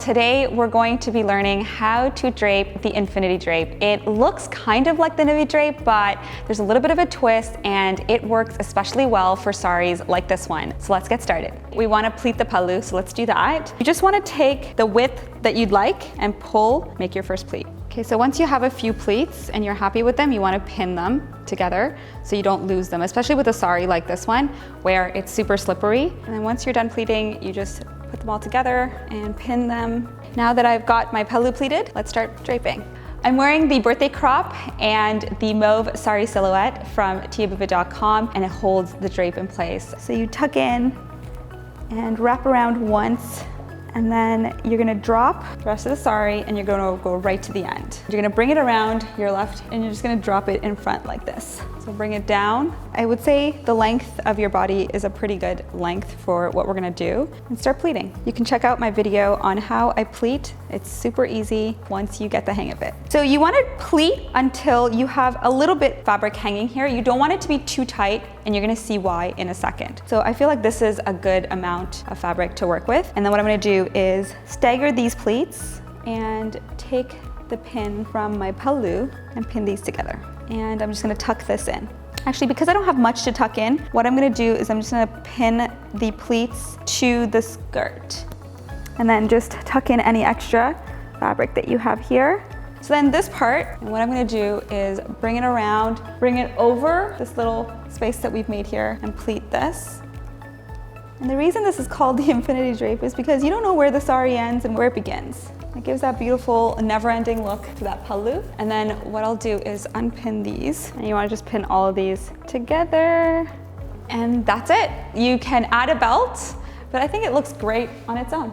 today we're going to be learning how to drape the infinity drape. It looks kind of like the navy drape, but there's a little bit of a twist and it works especially well for saris like this one. So let's get started. We want to pleat the pallu, so let's do that. You just want to take the width that you'd like and pull, make your first pleat. Okay, so once you have a few pleats and you're happy with them, you want to pin them together so you don't lose them, especially with a sari like this one where it's super slippery. And then once you're done pleating, you just put them all together and pin them. Now that I've got my pallu pleated, let's start draping. I'm wearing the birthday crop and the mauve sari silhouette from tiabhuva.com, and it holds the drape in place. So you tuck in and wrap around once, and then you're gonna drop the rest of the sari and you're gonna go right to the end. You're gonna bring it around your left and you're just gonna drop it in front like this. So bring it down. I would say the length of your body is a pretty good length for what we're gonna do, and start pleating. You can check out my video on how I pleat. It's super easy once you get the hang of it. So you wanna pleat until you have a little bit fabric hanging here. You don't want it to be too tight, and you're gonna see why in a second. So I feel like this is a good amount of fabric to work with. And then what I'm gonna do is stagger these pleats and take the pin from my pallu and pin these together. And I'm just gonna tuck this in. Actually, because I don't have much to tuck in, what I'm gonna do is I'm just gonna pin the pleats to the skirt and then just tuck in any extra fabric that you have here. So then this part, and what I'm gonna do is bring it around, bring it over this little space that we've made here and pleat this. And the reason this is called the infinity drape is because you don't know where the sari ends and where it begins. It gives that beautiful, never-ending look to that pallu. And then what I'll do is unpin these. And you wanna just pin all of these together. And that's it. You can add a belt, but I think it looks great on its own.